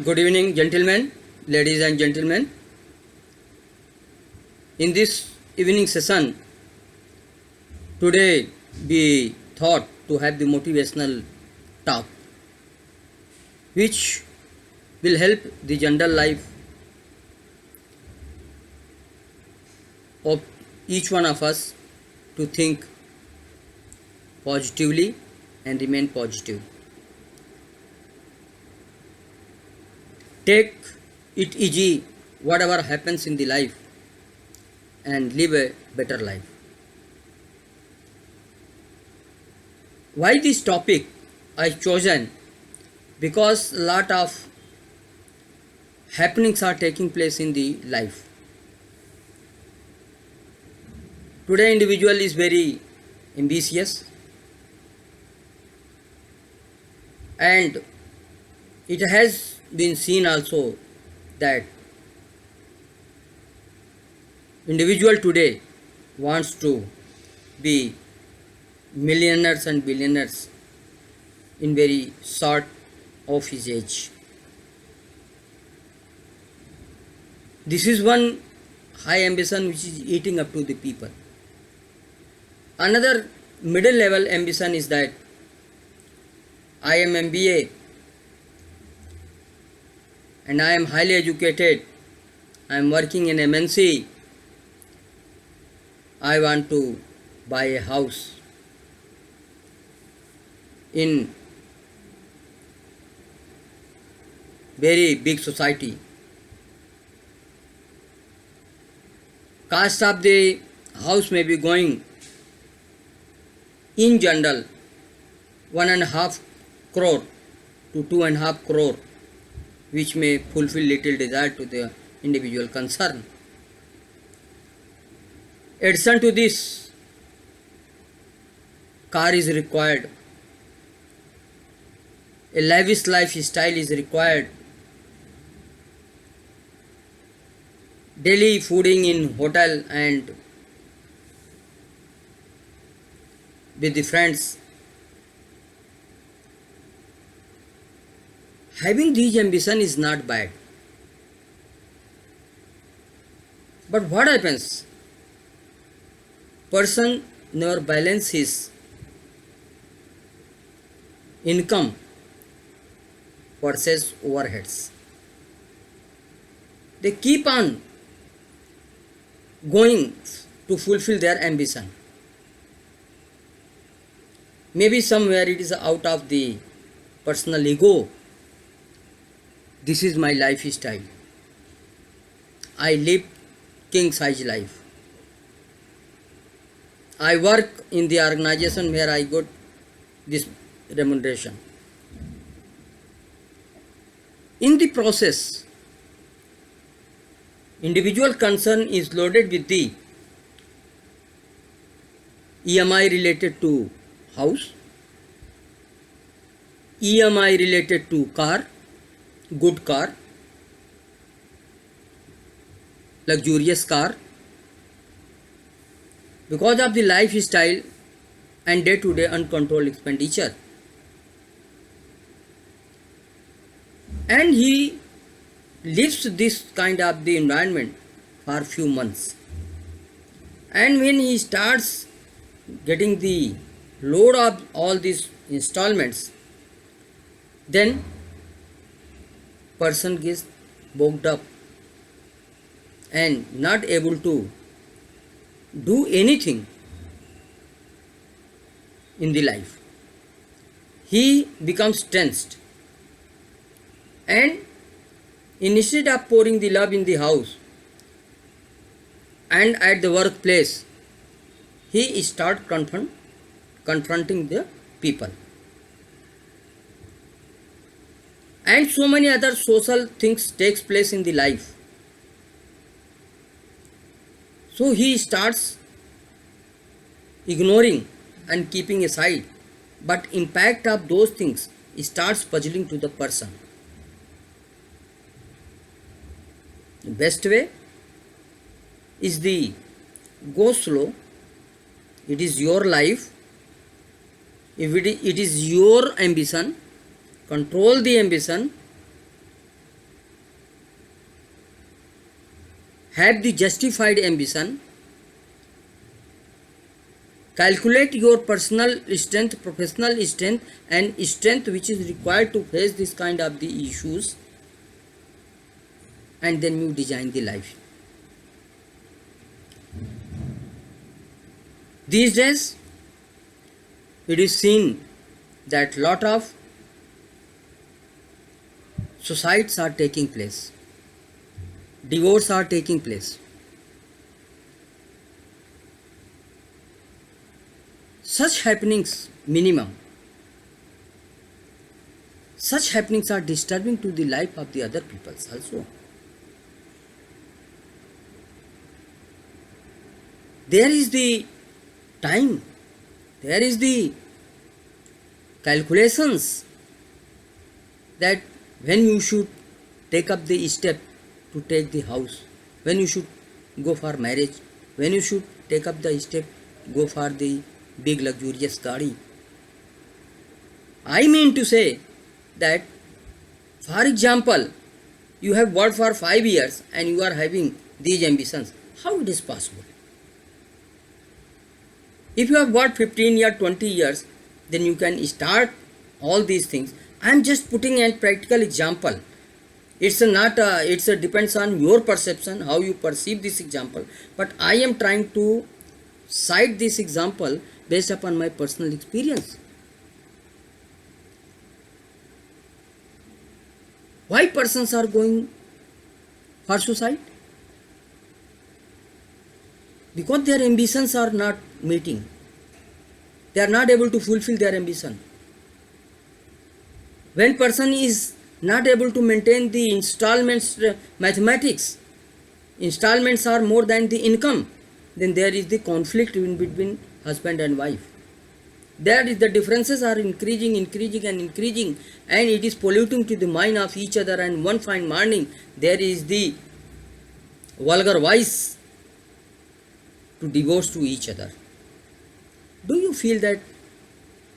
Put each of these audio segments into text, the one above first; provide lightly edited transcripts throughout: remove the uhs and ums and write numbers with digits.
Good evening, gentlemen, ladies and gentlemen. In this evening session, today we thought to have the motivational talk, which will help the general life of each one of us to think positively and remain positive. Take it easy, whatever happens in the life, and live a better life. Why this topic I chosen? Because a lot of happenings are taking place in the life. Today individual is very ambitious, and it has been seen also that individual today wants to be millionaires and billionaires in very short of his age. This is one high ambition which is eating up to the people. Another middle level ambition is that I am MBA and I am highly educated, I am working in MNC, I want to buy a house in very big society. Cost of the house may be going in general 1.5 crore to 2.5 crore, which may fulfill little desire to the individual concerned. Addition to this, car is required, a lavish lifestyle is required, daily fooding in hotel and with the friends. Having these ambition is not bad. But what happens? Person never balance his income versus overheads. They keep on going to fulfill their ambition. Maybe somewhere it is out of the personal ego. This is my lifestyle. I live king size life. I work in the organization where I got this remuneration. In the process, individual concern is loaded with the EMI related to house, EMI related to car, good car, luxurious car, because of the lifestyle and day-to-day uncontrolled expenditure. And he lives this kind of the environment for a few months. And when he starts getting the load of all these installments, then person gets bogged up and not able to do anything in the life. He becomes tensed, and instead of pouring the love in the house and at the workplace, he start confronting the people. And so many other social things takes place in the life. So he starts ignoring and keeping aside, but impact of those things starts puzzling to the person. The best way is the go slow. It is your life. If it is your ambition, control the ambition have the justified ambition, calculate your personal strength, professional strength, and strength which is required to face this kind of the issues, and then you design the life. These days, it is seen that lot of suicides are taking place, divorce are taking place. Such happenings, minimum, such happenings are disturbing to the life of the other peoples also. There is the time, there is the calculations that when you should take up the step to take the house, when you should go for marriage, when you should take up the step, go for the big luxurious gadi. I mean to say that, for example, you have worked for 5 years and you are having these ambitions. How it is possible? If you have worked 15 years, 20 years, then you can start all these things. I am just putting a practical example. It's a depends on your perception, how you perceive this example. But I am trying to cite this example based upon my personal experience. Why persons are going for suicide? Because their ambitions are not meeting. They are not able to fulfill their ambition. When person is not able to maintain the installments mathematics, installments are more than the income, then there is the conflict in between husband and wife. There is the differences are increasing and it is polluting to the mind of each other, and one fine morning there is the vulgar voice to divorce to each other. Do you feel that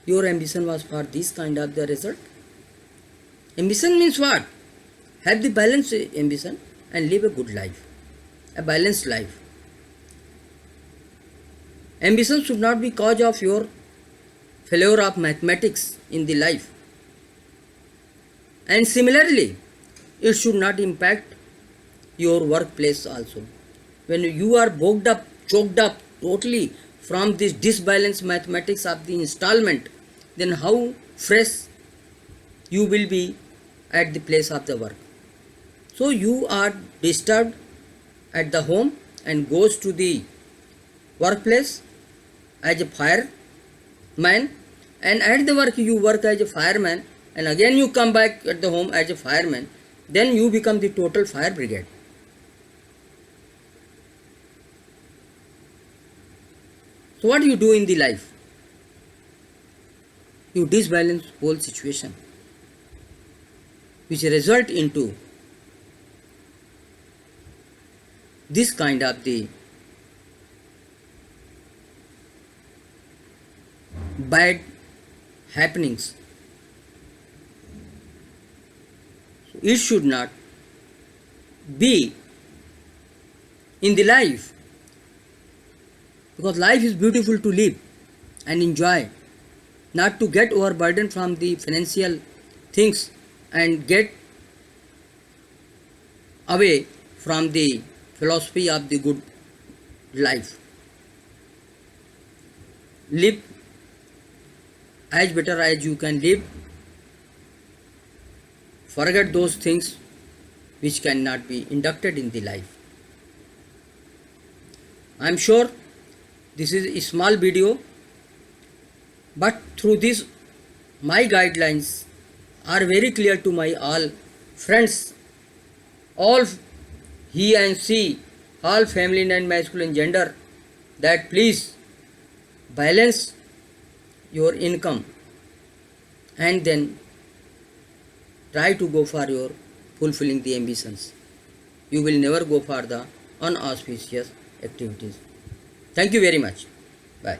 your ambition was for this kind of the result? Ambition means what? Have the balanced ambition and live a good life, a balanced life. Ambition should not be cause of your failure of mathematics in the life. And similarly, it should not impact your workplace also. When you are bogged up, choked up totally from this disbalanced mathematics of the installment, then how fresh you will be at the place of the work. So you are disturbed at the home and goes to the workplace as a fireman, and at the work you work as a fireman, and again you come back at the home as a fireman, then you become the total fire brigade. So what do you do in the life? You disbalance whole situation, which result into this kind of the bad happenings. It should not be in the life, because life is beautiful to live and enjoy, not to get overburdened from the financial things and get away from the philosophy of the good life. Live as better as you can live. Forget those things which cannot be inducted in the life. I am sure this is a small video, but through this my guidelines are very clear to my all friends, all he and she, all feminine and masculine gender, that please balance your income and then try to go for your fulfilling the ambitions. You will never go for the unauspicious activities. Thank you very much. Bye.